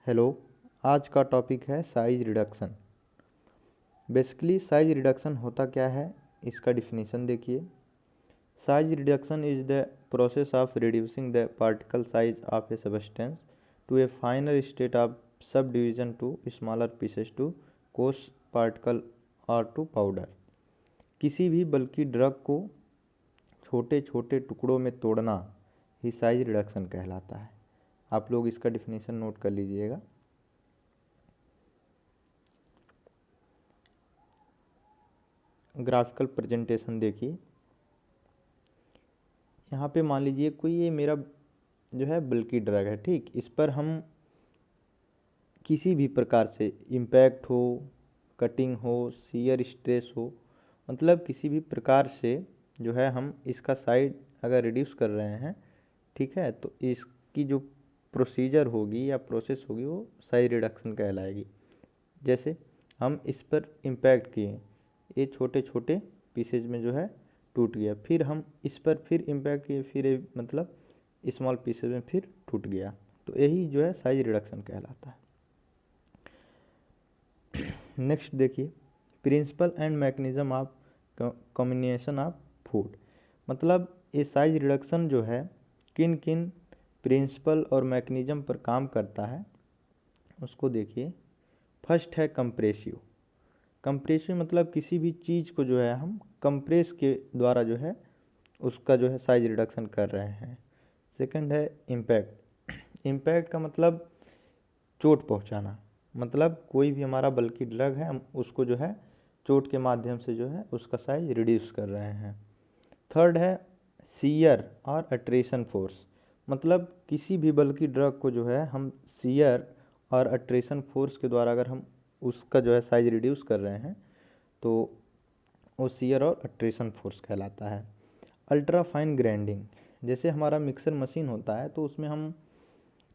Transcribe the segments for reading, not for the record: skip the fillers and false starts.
Hello. आज का topic है size reduction. Basically size reduction होता क्या है, इसका डिफिनीशन देखिए। Size reduction is the process of reducing the particle size of a substance to a final state of subdivision to smaller pieces to coarse particle और to powder. किसी भी बल्कि drug को छोटे छोटे टुकड़ों में तोड़ना ही साइज रिडक्शन कहलाता है। आप लोग इसका डिफिनीशन नोट कर लीजिएगा। ग्राफिकल प्रेजेंटेशन देखिए। यहाँ पे मान लीजिए कोई ये मेरा जो है बल्कि ड्रग है, ठीक। इस पर हम किसी भी प्रकार से इम्पैक्ट हो, कटिंग हो, शियर स्ट्रेस हो, मतलब किसी भी प्रकार से जो है हम इसका साइज अगर रिड्यूस कर रहे हैं, ठीक है, तो इसकी जो प्रोसीजर होगी या प्रोसेस होगी वो साइज रिडक्शन कहलाएगी। जैसे हम इस पर इम्पैक्ट किए, ये छोटे छोटे पीसेज में जो है टूट गया, फिर हम इस पर फिर इम्पैक्ट किए, फिर ये मतलब स्मॉल पीसेज में फिर टूट गया, तो यही जो है साइज रिडक्शन कहलाता है। नेक्स्ट देखिए, principle and mechanism of combination of food. मतलब ये साइज रिडक्शन जो है किन किन प्रिंसिपल और मैकेनिज्म पर काम करता है उसको देखिए। फर्स्ट है कंप्रेसिव। कंप्रेसिव मतलब किसी भी चीज़ को जो है हम कंप्रेस के द्वारा जो है उसका जो है साइज रिडक्शन कर रहे हैं। सेकंड है इम्पैक्ट। इम्पैक्ट का मतलब चोट पहुंचाना, मतलब कोई भी हमारा बल्कि ड्रग है हम उसको जो है चोट के माध्यम से जो है उसका साइज रिड्यूस कर रहे हैं। थर्ड है शियर और अट्रेशन फोर्स। मतलब किसी भी बल्कि ड्रग को जो है हम शियर और अट्रेशन फोर्स के द्वारा अगर हम उसका जो है साइज रिड्यूस कर रहे हैं तो वो शियर और अट्रेशन फोर्स कहलाता है। अल्ट्रा फाइन ग्राइंडिंग, जैसे हमारा मिक्सर मशीन होता है तो उसमें हम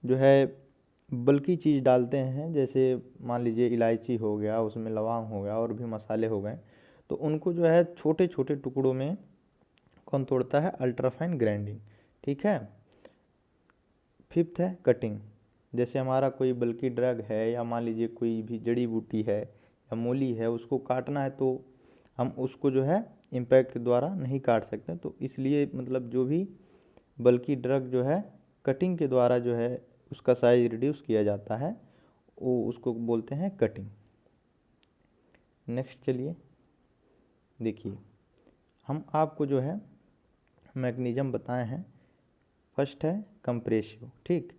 जो है बल्कि चीज़ डालते हैं, जैसे मान लीजिए इलायची हो गया, उसमें लौंग हो गया और भी मसाले हो गए, तो उनको जो है छोटे छोटे टुकड़ों में कौन तोड़ता है? अल्ट्रा फाइन ग्राइंडिंग, ठीक है। फिफ्थ है कटिंग। जैसे हमारा कोई बल्कि ड्रग है या मान लीजिए कोई भी जड़ी बूटी है या मूली है, उसको काटना है तो हम उसको जो है इम्पैक्ट के द्वारा नहीं काट सकते, तो इसलिए मतलब जो भी बल्कि ड्रग जो है कटिंग के द्वारा जो है उसका साइज रिड्यूस किया जाता है, वो उसको बोलते हैं कटिंग। नेक्स्ट चलिए देखिए, हम आपको जो है मैकेनिज्म बताए हैं। फर्स्ट है कंप्रेसिव, ठीक।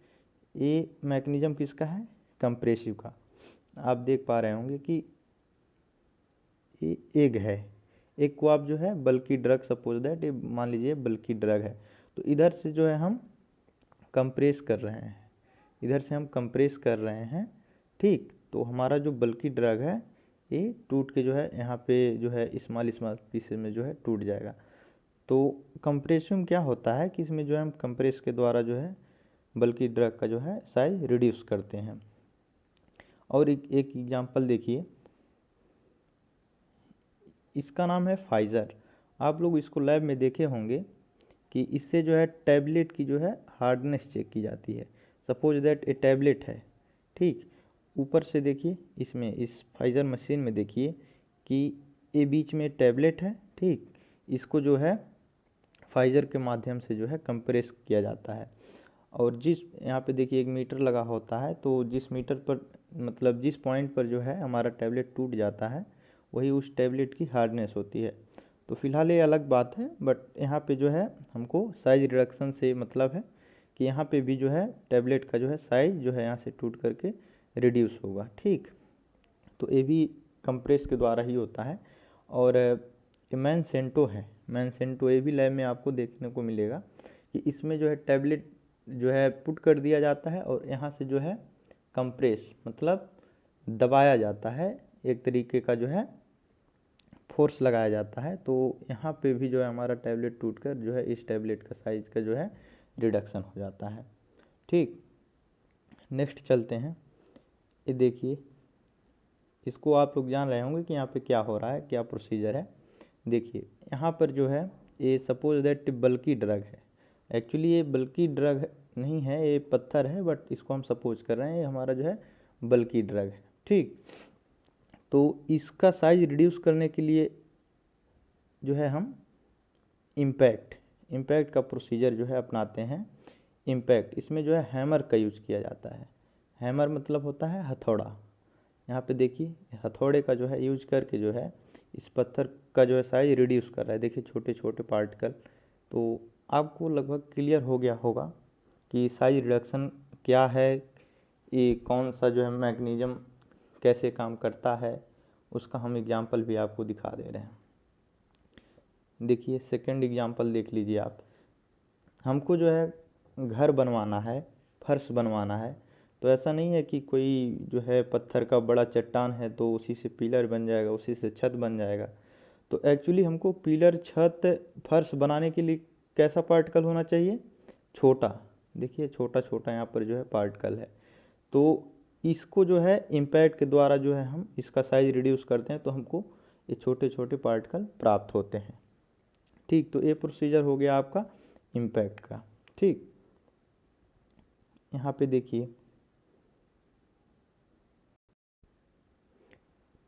ये मैकेनिज्म किसका है? कंप्रेसिव का। आप देख पा रहे होंगे कि ये एग है, एग को आप जो है बल्कि ड्रग, सपोज दैट ये मान लीजिए बल्कि ड्रग है, तो इधर से जो है हम कंप्रेस कर रहे हैं, इधर से हम कंप्रेस कर रहे हैं, ठीक। तो हमारा जो बल्कि ड्रग है ये टूट के जो है यहाँ पे जो है स्मॉल स्मॉल पीसेस में जो है टूट जाएगा। तो कंप्रेसिव क्या होता है कि इसमें जो है हम कंप्रेस के द्वारा जो है बल्कि ड्रग का जो है साइज रिड्यूस करते हैं। और एक एग्जांपल देखिए, इसका नाम है फाइज़र। आप लोग इसको लैब में देखे होंगे कि इससे जो है टैबलेट की जो है हार्डनेस चेक की जाती है। सपोज दैट ए टैबलेट है, ठीक। ऊपर से देखिए, इसमें इस फाइज़र मशीन में देखिए कि ये बीच में टैबलेट है, ठीक। इसको जो है फाइज़र के माध्यम से जो है कंप्रेस किया जाता है, और जिस यहाँ पे देखिए एक मीटर लगा होता है, तो जिस मीटर पर मतलब जिस पॉइंट पर जो है हमारा टैबलेट टूट जाता है वही उस टैबलेट की हार्डनेस होती है। तो फिलहाल ये अलग बात है, बट यहाँ पे जो है हमको साइज रिडक्शन से मतलब है कि यहाँ पे भी जो है टैबलेट का जो है साइज जो है यहाँ से टूट करके रिड्यूस होगा, ठीक। तो ये भी कंप्रेस के द्वारा ही होता है। और मैनसेंटो है, मैनसेंटो ये भी लैब में आपको देखने को मिलेगा कि इसमें जो है टैबलेट जो है पुट कर दिया जाता है और यहाँ से जो है कंप्रेस मतलब दबाया जाता है, एक तरीके का जो है फोर्स लगाया जाता है, तो यहाँ पे भी जो है हमारा टैबलेट टूटकर जो है इस टैबलेट का साइज का जो है रिडक्शन हो जाता है, ठीक। नेक्स्ट चलते हैं, ये देखिए, इसको आप लोग जान रहे होंगे कि यहाँ पे क्या हो रहा है, क्या प्रोसीजर है। देखिए यहाँ पर जो है ये सपोज दैट बल्कि ड्रग है, एक्चुअली ये बल्कि ड्रग नहीं है, ये पत्थर है, बट इसको हम सपोज कर रहे हैं ये हमारा जो है बल्कि ड्रग है। ठीक, तो इसका साइज रिड्यूस करने के लिए जो है हम इम्पैक्ट का प्रोसीजर जो है अपनाते हैं। इम्पैक्ट, इसमें जो है हैमर का यूज किया जाता है। हैमर मतलब होता है हथौड़ा। यहाँ पे देखिए हथौड़े का जो है यूज करके जो है इस पत्थर का जो है साइज रिड्यूस कर रहा है। देखिए छोटे छोटे पार्टिकल, तो आपको लगभग क्लियर हो गया होगा कि साइज रिडक्शन क्या है, ये कौन सा जो है मैकेनिज्म कैसे काम करता है, उसका हम एग्जांपल भी आपको दिखा दे रहे हैं। देखिए सेकंड एग्जांपल देख लीजिए आप। हमको जो है घर बनवाना है, फर्श बनवाना है, तो ऐसा नहीं है कि कोई जो है पत्थर का बड़ा चट्टान है तो उसी से पिलर बन जाएगा, उसी से छत बन जाएगा। तो एक्चुअली हमको पिलर, छत, फर्श बनाने के लिए कैसा पार्टिकल होना चाहिए? छोटा। देखिए छोटा छोटा यहाँ पर जो है पार्टिकल है, तो इसको जो है इम्पैक्ट के द्वारा जो है हम इसका साइज रिड्यूस करते हैं, तो हमको ये छोटे छोटे पार्टिकल प्राप्त होते हैं। ठीक, तो ये प्रोसीजर हो गया आपका इम्पैक्ट का। ठीक, यहाँ पे देखिए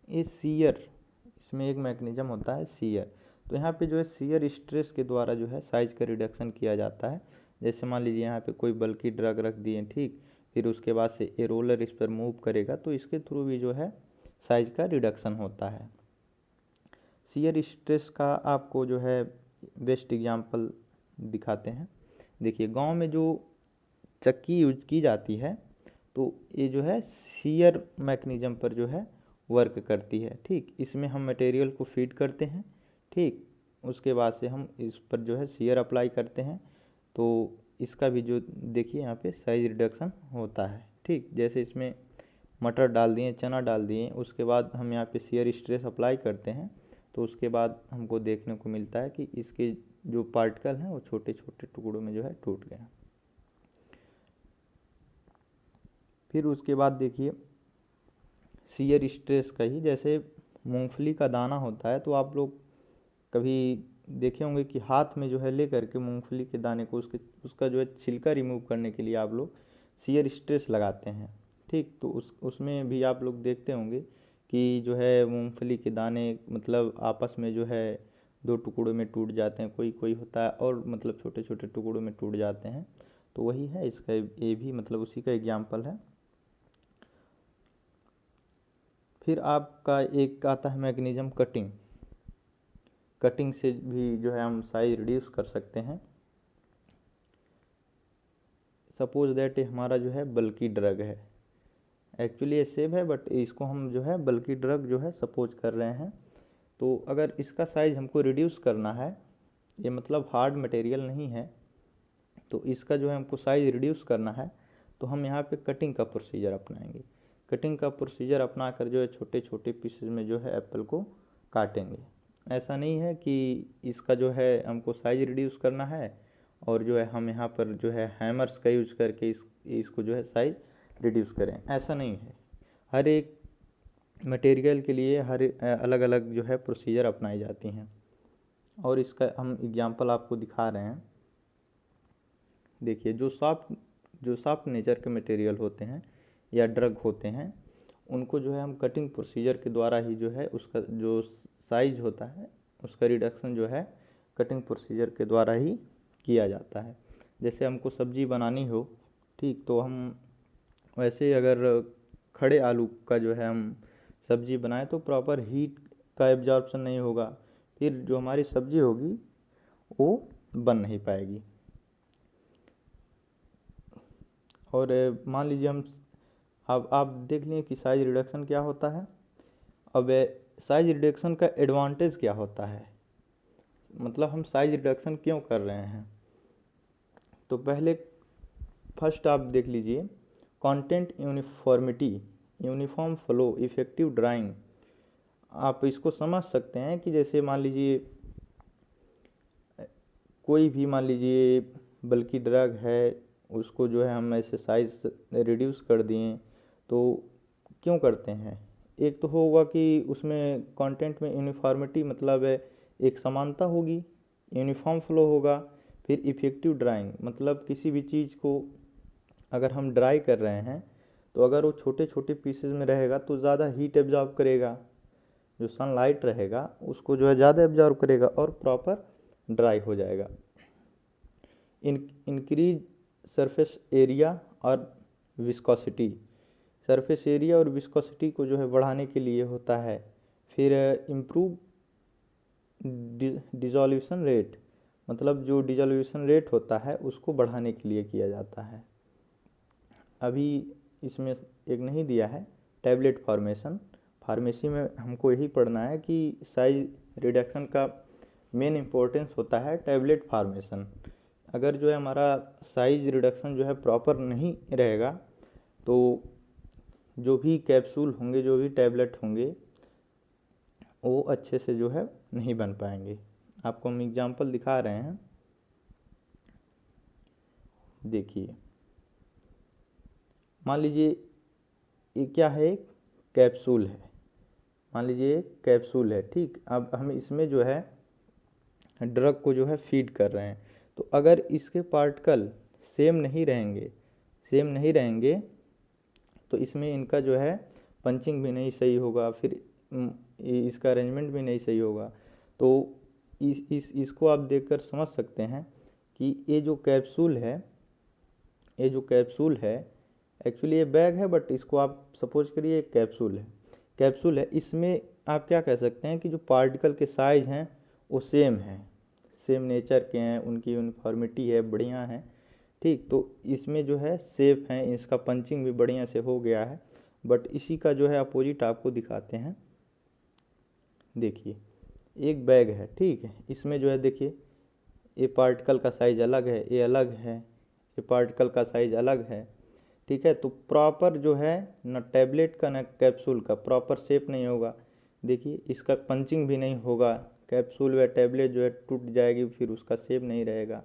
ये सीयर, इसमें एक मैकेनिज्म होता है सीयर। तो यहाँ पे जो है सीयर स्ट्रेस के द्वारा जो है साइज का रिडक्शन किया जाता है। जैसे मान लीजिए यहाँ पे कोई बल्कि ड्रग रख दिए, ठीक, फिर उसके बाद से ये रोलर इस पर मूव करेगा, तो इसके थ्रू भी जो है साइज का रिडक्शन होता है। सीयर स्ट्रेस का आपको जो है बेस्ट एग्जांपल दिखाते हैं। देखिए गांव में जो चक्की यूज की जाती है, तो ये जो है सीयर मैकेनिज्म पर जो है वर्क करती है। ठीक, इसमें हम मटेरियल को फीड करते हैं, ठीक, उसके बाद से हम इस पर जो है सीयर अप्लाई करते हैं, तो इसका भी जो देखिए यहाँ पे साइज रिडक्शन होता है। ठीक, जैसे इसमें मटर डाल दिए, चना डाल दिए, उसके बाद हम यहाँ पे सीयर स्ट्रेस अप्लाई करते हैं, तो उसके बाद हमको देखने को मिलता है कि इसके जो पार्टिकल हैं वो छोटे छोटे टुकड़ों में जो है टूट गए। फिर उसके बाद देखिए सीयर स्ट्रेस का ही, जैसे मूंगफली का दाना होता है, तो आप लोग कभी देखे होंगे कि हाथ में जो है ले करके मूंगफली के दाने को उसका जो है छिलका रिमूव करने के लिए आप लोग सीयर स्ट्रेस लगाते हैं। ठीक, तो उसमें भी आप लोग देखते होंगे कि जो है मूंगफली के दाने मतलब आपस में जो है दो टुकड़ों में टूट जाते हैं, कोई कोई होता है और मतलब छोटे छोटे टुकड़ों में टूट जाते हैं। तो वही है इसका, ये भी मतलब उसी का एग्जाम्पल है। फिर आपका एक आता है मैकेनिज्म कटिंग। कटिंग से भी जो है हम साइज रिड्यूस कर सकते हैं। सपोज दैट हमारा जो है बल्कि ड्रग है, एक्चुअली ये सेब है बट इसको हम जो है बल्कि ड्रग जो है सपोज कर रहे हैं। तो अगर इसका साइज हमको रिड्यूस करना है, ये मतलब हार्ड मटेरियल नहीं है, तो इसका जो है हमको साइज रिड्यूस करना है, तो हम यहाँ पे कटिंग का प्रोसीजर अपनाएंगे। कटिंग का प्रोसीजर अपना कर जो है छोटे छोटे पीसेज में जो है एप्पल को काटेंगे। ऐसा नहीं है कि इसका जो है हमको साइज रिड्यूस करना है और जो है हम यहाँ पर जो है हैमर्स का यूज करके इसको जो है साइज रिड्यूस करें, ऐसा नहीं है। हर एक मटेरियल के लिए हर अलग अलग जो है प्रोसीजर अपनाई जाती हैं, और इसका हम एग्जांपल आपको दिखा रहे हैं। देखिए जो सॉफ्ट नेचर के मटेरियल होते हैं या ड्रग होते हैं, उनको जो है हम कटिंग प्रोसीजर के द्वारा ही जो है उसका जो साइज होता है उसका रिडक्शन जो है कटिंग प्रोसीजर के द्वारा ही किया जाता है। जैसे हमको सब्जी बनानी हो, ठीक, तो हम वैसे अगर खड़े आलू का जो है हम सब्जी बनाएं तो प्रॉपर हीट का एब्जॉर्प्शन नहीं होगा, फिर जो हमारी सब्जी होगी वो बन नहीं पाएगी। और मान लीजिए हम, अब आप देख लें कि साइज रिडक्शन क्या होता है। अब साइज रिडक्शन का एडवांटेज क्या होता है, मतलब हम साइज रिडक्शन क्यों कर रहे हैं। तो पहले फर्स्ट आप देख लीजिए content uniformity, uniform flow, effective drawing. आप इसको समझ सकते हैं कि जैसे मान लीजिए कोई भी मान लीजिए बल्कि ड्रग है, उसको जो है हम ऐसे साइज रिड्यूस कर दिए, तो क्यों करते हैं। एक तो होगा कि उसमें कंटेंट में यूनिफॉर्मिटी मतलब एक समानता होगी, यूनिफॉर्म फ्लो होगा। फिर इफ़ेक्टिव ड्राइंग, मतलब किसी भी चीज़ को अगर हम ड्राई कर रहे हैं तो अगर वो छोटे छोटे पीसेज में रहेगा तो ज़्यादा हीट एब्जॉर्ब करेगा, जो सनलाइट रहेगा उसको जो है ज़्यादा एब्जॉर्ब करेगा और प्रॉपर ड्राई हो जाएगा। इंक्रीज सरफेस एरिया और विस्कोसिटी, सरफेस एरिया और विस्कोसिटी को जो है बढ़ाने के लिए होता है। फिर इम्प्रूव डिसोल्यूशन रेट, मतलब जो डिसोल्यूशन रेट होता है उसको बढ़ाने के लिए किया जाता है। अभी इसमें एक नहीं दिया है, टैबलेट फॉर्मेशन। फार्मेसी में हमको यही पढ़ना है कि साइज रिडक्शन का मेन इम्पोर्टेंस होता है टैबलेट फार्मेशन। अगर जो है हमारा साइज रिडक्शन जो है प्रॉपर नहीं रहेगा तो जो भी कैप्सूल होंगे, जो भी टैबलेट होंगे, वो अच्छे से जो है नहीं बन पाएंगे। आपको हम एग्जांपल दिखा रहे हैं, देखिए। मान लीजिए ये क्या है, एक कैप्सूल है, मान लीजिए एक कैप्सूल है, ठीक। अब हम इसमें जो है ड्रग को जो है फीड कर रहे हैं, तो अगर इसके पार्टिकल सेम नहीं रहेंगे तो इसमें इनका जो है पंचिंग भी नहीं सही होगा, फिर इसका अरेंजमेंट भी नहीं सही होगा। तो इसको आप देखकर समझ सकते हैं कि ये जो कैप्सूल है एक्चुअली ये बैग है, बट इसको आप सपोज करिए एक कैप्सूल है। इसमें आप क्या कह सकते हैं कि जो पार्टिकल के साइज हैं वो सेम नेचर के हैं, उनकी यूनिफॉर्मिटी है, बढ़िया है, ठीक। तो इसमें जो है सेफ है, इसका पंचिंग भी बढ़िया से हो गया है। बट इसी का जो है अपोजिट आपको दिखाते हैं। देखिए एक बैग है, ठीक है, इसमें जो है देखिए ये पार्टिकल का साइज अलग है, ये अलग है, ये पार्टिकल का साइज अलग है, ठीक है। तो प्रॉपर जो है न टैबलेट का न कैप्सूल का प्रॉपर शेप नहीं होगा। देखिए इसका पंचिंग भी नहीं होगा, कैप्सूल या टैबलेट जो है टूट जाएगी, फिर उसका शेप नहीं रहेगा।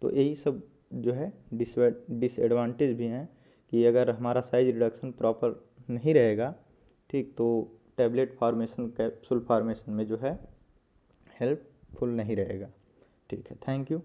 तो यही सब जो है डिसएडवांटेज भी हैं कि अगर हमारा साइज रिडक्शन प्रॉपर नहीं रहेगा, ठीक, तो टैबलेट फार्मेशन कैप्सूल फार्मेशन में जो है हेल्पफुल नहीं रहेगा। ठीक है, थैंक यू।